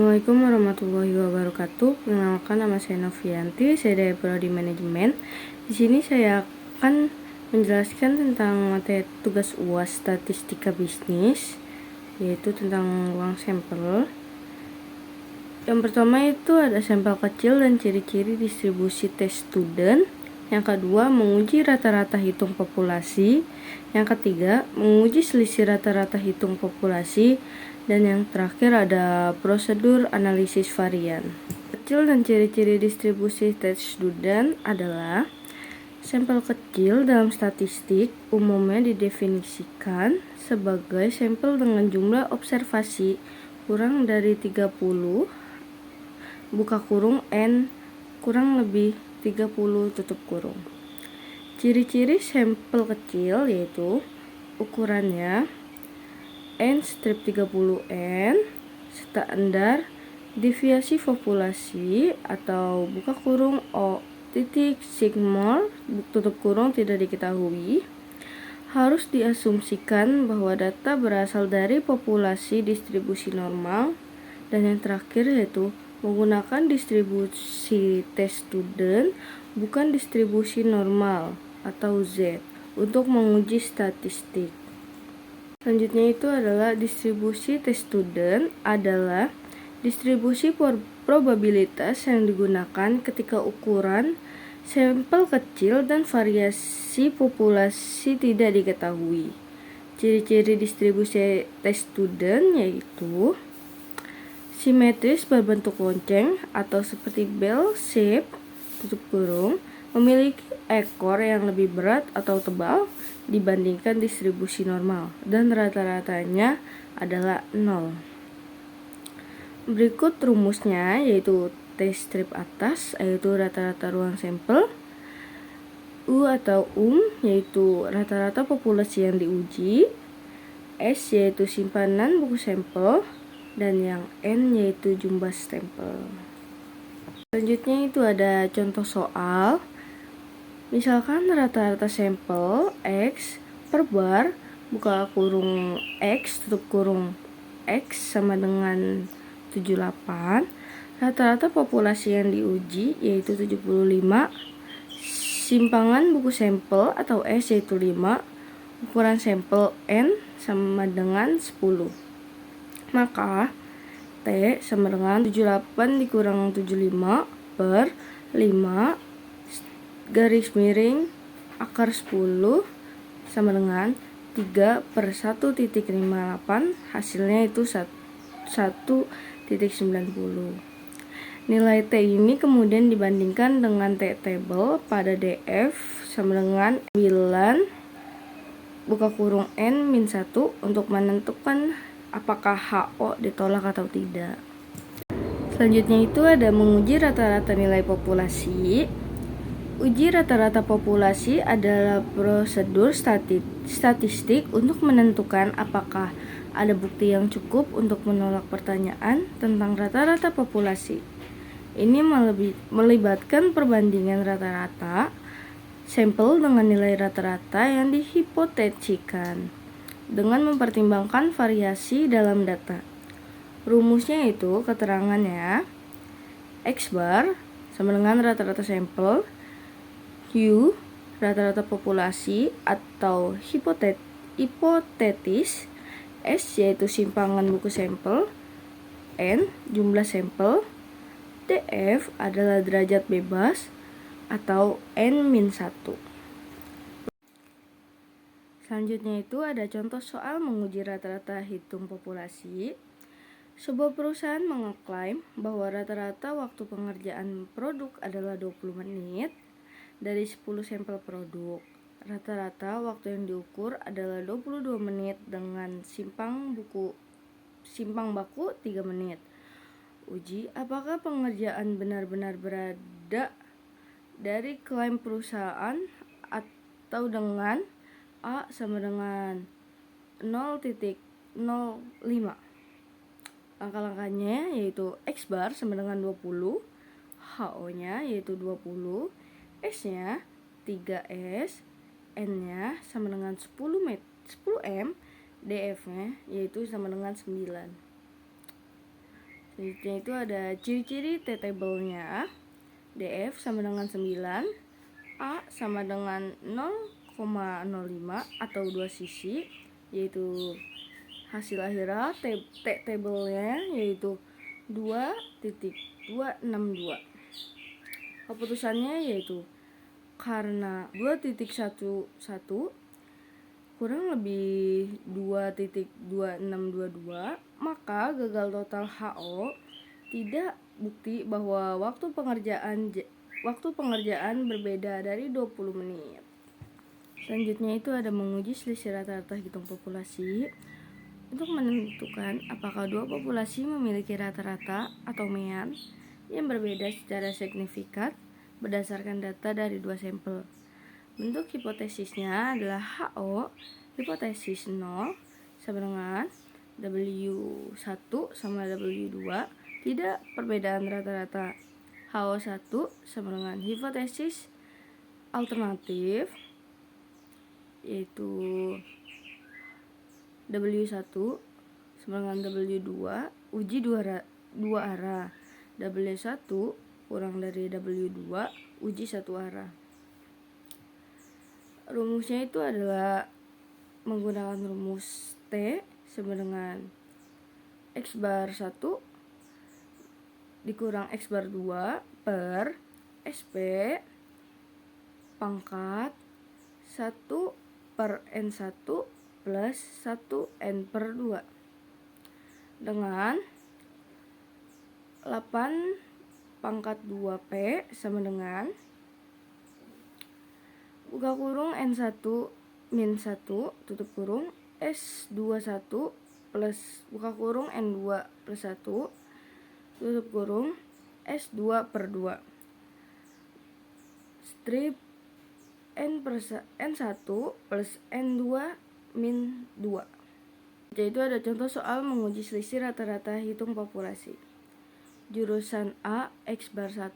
Assalamualaikum warahmatullahi wabarakatuh. Perkenalkan, nama saya Novianti, saya dari Prodi Manajemen. Di sini saya akan menjelaskan tentang materi tugas UAS Statistika Bisnis, yaitu tentang uang sampel. Yang pertama itu ada sampel kecil dan ciri-ciri distribusi tes student. Yang kedua, menguji rata-rata hitung populasi. Yang ketiga, menguji selisih rata-rata hitung populasi. Dan yang terakhir ada prosedur analisis varian. Kecil dan ciri-ciri distribusi tes student adalah sampel kecil dalam statistik umumnya didefinisikan sebagai sampel dengan jumlah observasi kurang dari 30 buka kurung N kurang lebih 30 tutup kurung. Ciri-ciri sampel kecil yaitu ukurannya N-30N, standar deviasi populasi atau buka kurung O titik sigmoid tutup kurung tidak diketahui. Harus diasumsikan bahwa data berasal dari populasi distribusi normal. Dan yang terakhir yaitu menggunakan distribusi tes student bukan distribusi normal atau Z untuk menguji statistik. Selanjutnya itu adalah distribusi tes student adalah distribusi probabilitas yang digunakan ketika ukuran sampel kecil dan variasi populasi tidak diketahui. Ciri-ciri distribusi tes student yaitu simetris berbentuk lonceng atau seperti bell shape tutup kurung, memiliki ekor yang lebih berat atau tebal dibandingkan distribusi normal dan rata-ratanya adalah 0. Berikut rumusnya yaitu T strip atas yaitu rata-rata ruang sampel, U atau yaitu rata-rata populasi yang diuji, S yaitu simpanan buku sampel, dan yang N yaitu jumlah sampel. Selanjutnya itu ada contoh soal. Misalkan rata-rata sampel X per bar buka kurung X tutup kurung X sama dengan 78. Rata-rata populasi yang diuji yaitu 75. Simpangan buku sampel atau S yaitu 5. Ukuran sampel N sama dengan 10. Maka T sama dengan 78 dikurang 75 per 5 garis miring akar 10 sama dengan 3 per 1,58. Hasilnya itu 1,90. Nilai T ini kemudian dibandingkan dengan T table pada DF sama dengan 9 buka kurung N min 1 untuk menentukan apakah HO ditolak atau tidak. Selanjutnya itu ada menguji rata-rata nilai populasi. Uji rata-rata populasi adalah prosedur statistik untuk menentukan apakah ada bukti yang cukup untuk menolak pertanyaan tentang rata-rata populasi. Ini melibatkan perbandingan rata-rata sampel dengan nilai rata-rata yang dihipotesikan dengan mempertimbangkan variasi dalam data. Rumusnya itu keterangannya X bar sama dengan rata-rata sampel, Q rata-rata populasi atau hipotetis, S yaitu simpangan buku sampel, N jumlah sampel, DF adalah derajat bebas atau N-1. Selanjutnya itu ada contoh soal menguji rata-rata hitung populasi. Sebuah perusahaan mengeklaim bahwa rata-rata waktu pengerjaan produk adalah 20 menit dari 10 sampel produk. Rata-rata waktu yang diukur adalah 22 menit dengan simpang baku 3 menit. Uji apakah pengerjaan benar-benar berada dari klaim perusahaan atau dengan A sama dengan 0,05. Langkah-langkahnya yaitu X bar sama dengan 20, HO-nya yaitu 20, S-nya 3S, N-nya sama dengan 10 M, DF-nya yaitu sama dengan 9. Selanjutnya itu ada ciri-ciri T-table-nya. DF sama dengan 9, A sama dengan 0,05 atau 2 sisi, yaitu hasil akhirnya T-table-nya yaitu 2.262. Keputusannya yaitu karena 2.11 kurang lebih 2.2622, maka gagal total HO tidak bukti bahwa waktu pengerjaan berbeda dari 20 menit. Selanjutnya itu ada menguji selisih rata-rata hitung populasi untuk menentukan apakah dua populasi memiliki rata-rata atau mean yang berbeda secara signifikan berdasarkan data dari dua sampel. Bentuk hipotesisnya adalah HO hipotesis 0 sama dengan W1 sama W2 tidak perbedaan rata-rata. HO1 sama dengan hipotesis alternatif yaitu W1 sama dengan W2 uji dua arah. W1 kurang dari W2 uji satu arah. Rumusnya itu adalah menggunakan rumus T sama dengan X bar 1 dikurang X bar 2 per SP pangkat 1 per N1 plus 1 N per 2 dengan 8 pangkat 2P sama dengan buka kurung N1 min 1 tutup kurung S21 plus buka kurung N2 plus 1 tutup kurung S2 per 2 strip N1 plus N2 min 2. Jadi itu ada contoh soal menguji selisih rata-rata hitung populasi. Jurusan A X bar 1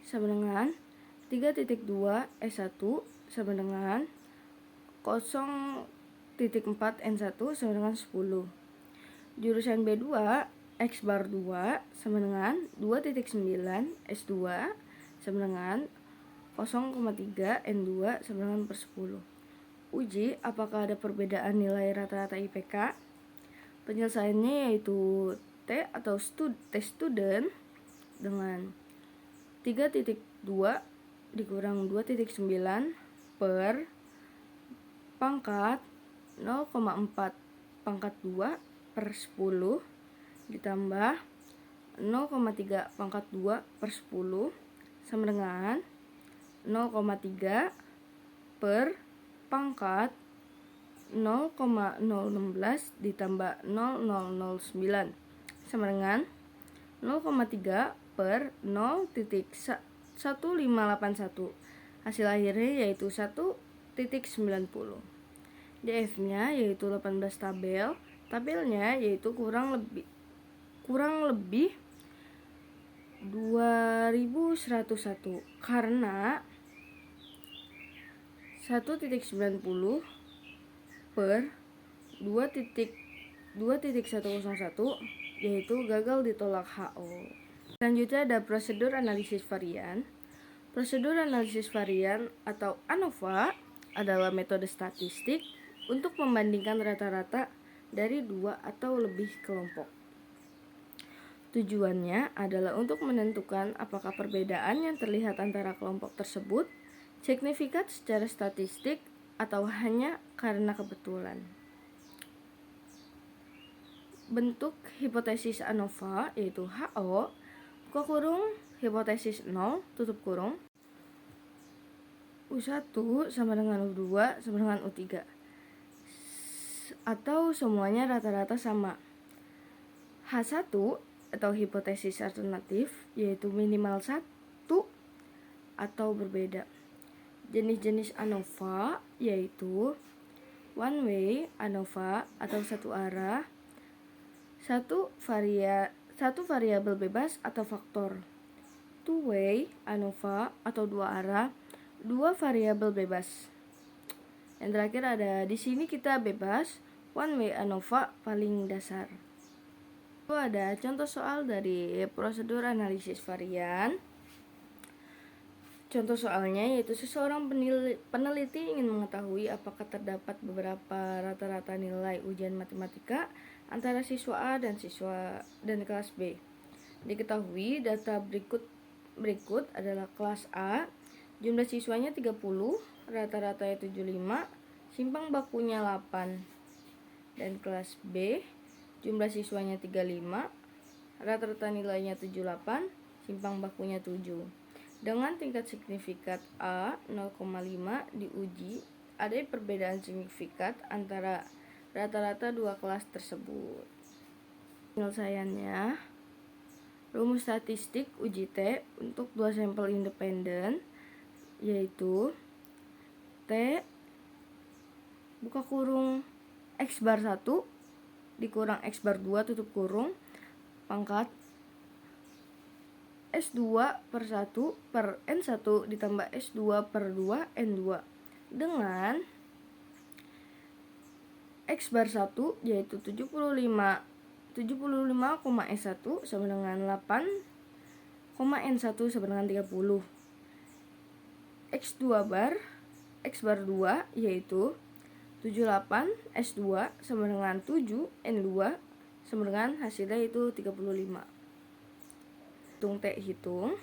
sama dengan 3.2 S1 sama dengan 0.4 N1 sama dengan 10. Jurusan B2 X bar 2 sama dengan 2.9 S2 sama dengan 0,3 N2 sama dengan per 10. Uji apakah ada perbedaan nilai rata-rata IPK. Penyelesaiannya yaitu T atau T student dengan 3.2 dikurang 2.9 per pangkat 0,4 pangkat 2 per 10 ditambah 0,3 pangkat 2 per 10 sama dengan 0,3 per pangkat 0,016 ditambah 0,009 sama dengan 0,3 per 0.1581. Hasil akhirnya yaitu 1.90. DF-nya yaitu 18 tabel. Tabelnya yaitu kurang lebih 2101 karena 1.90 per 2.101 yaitu gagal ditolak HO. Selanjutnya ada prosedur analisis varian. Prosedur analisis varian atau ANOVA adalah metode statistik untuk membandingkan rata-rata dari dua atau lebih kelompok. Tujuannya adalah untuk menentukan apakah perbedaan yang terlihat antara kelompok tersebut signifikan secara statistik atau hanya karena kebetulan. Bentuk hipotesis ANOVA yaitu HO buka kurung hipotesis 0 tutup kurung U1 sama dengan U2 sama dengan U3 atau semuanya rata-rata sama. H1 atau hipotesis alternatif yaitu minimal 1 atau berbeda. Jenis-jenis ANOVA yaitu one way ANOVA atau satu arah, satu variabel bebas atau faktor, two way ANOVA atau dua arah, dua variabel bebas. Yang terakhir ada di sini kita bebas, one way ANOVA paling dasar. Itu ada contoh soal dari prosedur analisis varian. Contoh soalnya yaitu seseorang peneliti ingin mengetahui apakah terdapat beberapa rata-rata nilai ujian matematika antara siswa A dan siswa dan kelas B. Diketahui data berikut adalah kelas A, jumlah siswanya 30, rata-ratanya 75, simpang bakunya 8. Dan kelas B, jumlah siswanya 35, rata-rata nilainya 78, simpang bakunya 7. Dengan tingkat signifikat A 0,5 diuji, ada perbedaan signifikat antara rata-rata dua kelas tersebut. Penyelesaiannya, rumus statistik uji T untuk dua sampel independen yaitu T buka kurung X bar 1 dikurang X bar 2 tutup kurung pangkat S2 per 1 per N1 ditambah S2 per 2 N2 dengan X bar 1 yaitu 75,S1 sama dengan 8, N1 sama dengan 30. X2 bar X bar 2 yaitu 78 S2 sama dengan 7 N2 sama dengan hasilnya itu 35. Hitung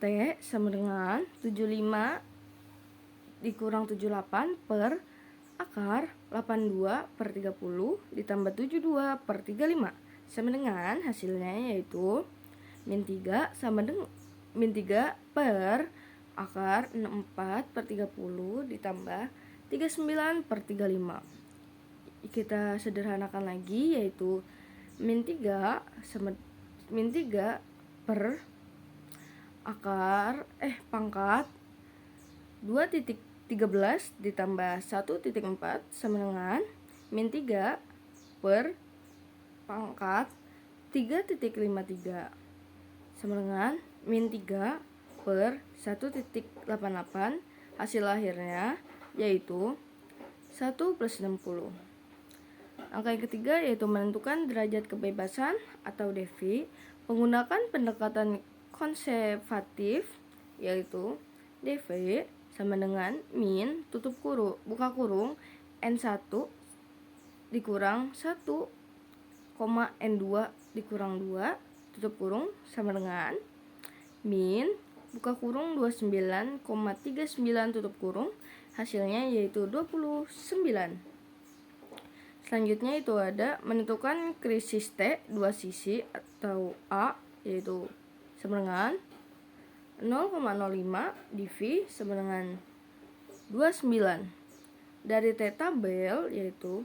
T sama dengan 75 dikurang 78 per akar 82 per 30 ditambah 72 per 35 sama dengan hasilnya yaitu min 3 sama dengan min 3 per akar 64 per 30 ditambah 39 per 35. Kita sederhanakan lagi yaitu min 3 sama min 3 per akar pangkat 2.13 ditambah 1.4 sama dengan min 3 per pangkat 3.53 sama dengan min 3 per 1.88. Hasil akhirnya yaitu 1 plus 60. Angka yang ketiga yaitu menentukan derajat kebebasan atau DV menggunakan pendekatan konservatif yaitu DV sama dengan min tutup kurung buka kurung N1 dikurang 1, N2 dikurang 2 tutup kurung sama dengan min buka kurung 29,39 tutup kurung, hasilnya yaitu 29. Selanjutnya itu ada menentukan krisis T dua sisi atau A yaitu sama dengan 0,05 div sama dengan 29. Dari T tabel yaitu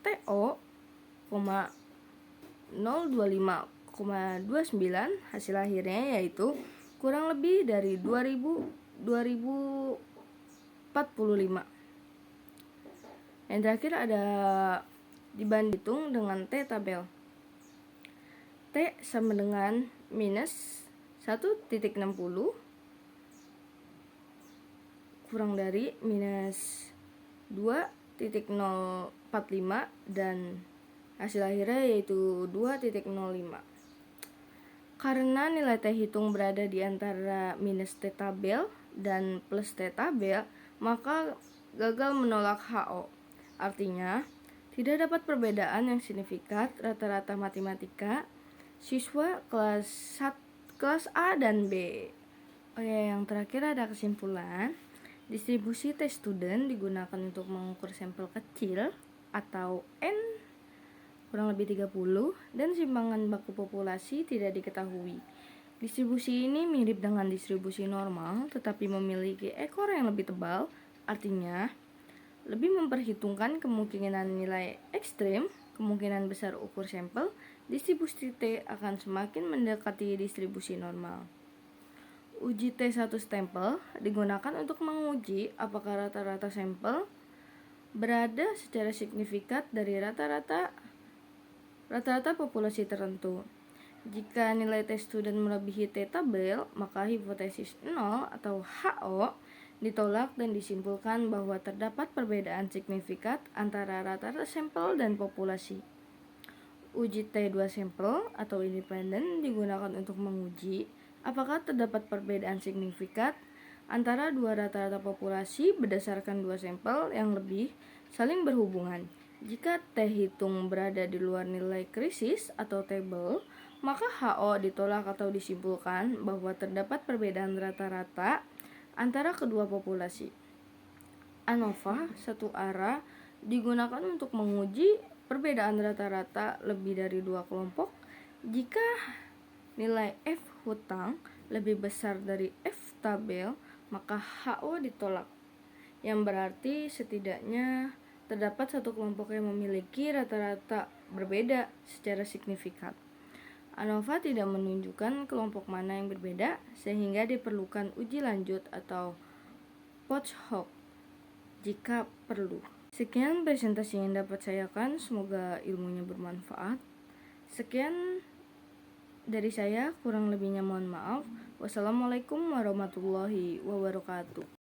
TO, 025,29 hasil akhirnya yaitu kurang lebih dari 2045. Yang terakhir ada dibanding dengan T tabel. T sama dengan minus 1.60 kurang dari minus 2.045 dan hasil akhirnya yaitu 2.05. Karena nilai T hitung berada di antara minus T tabel dan plus T tabel, maka gagal menolak HO. Artinya, tidak dapat perbedaan yang signifikan rata-rata matematika siswa kelas A dan B. Yang terakhir ada kesimpulan. Distribusi T student digunakan untuk mengukur sampel kecil atau N kurang lebih 30 dan simpangan baku populasi tidak diketahui. Distribusi ini mirip dengan distribusi normal tetapi memiliki ekor yang lebih tebal, artinya lebih memperhitungkan kemungkinan nilai ekstrem, kemungkinan besar ukur sampel, distribusi T akan semakin mendekati distribusi normal. Uji T satu stempel digunakan untuk menguji apakah rata-rata sampel berada secara signifikan dari rata-rata populasi tertentu. Jika nilai T student melebihi T tabel, maka hipotesis 0 atau HO ditolak dan disimpulkan bahwa terdapat perbedaan signifikan antara rata-rata sampel dan populasi. Uji T2 sampel atau independen digunakan untuk menguji apakah terdapat perbedaan signifikan antara dua rata-rata populasi berdasarkan dua sampel yang lebih saling berhubungan. Jika T hitung berada di luar nilai krisis atau table, maka HO ditolak atau disimpulkan bahwa terdapat perbedaan rata-rata antara kedua populasi. ANOVA satu arah digunakan untuk menguji perbedaan rata-rata lebih dari dua kelompok jika nilai F hutang lebih besar dari F tabel, maka HO ditolak, yang berarti setidaknya terdapat satu kelompok yang memiliki rata-rata berbeda secara signifikan. ANOVA tidak menunjukkan kelompok mana yang berbeda, sehingga diperlukan uji lanjut atau post hoc jika perlu. Sekian presentasi yang dapat saya akan, semoga ilmunya bermanfaat. Sekian dari saya, kurang lebihnya mohon maaf. Wassalamualaikum warahmatullahi wabarakatuh.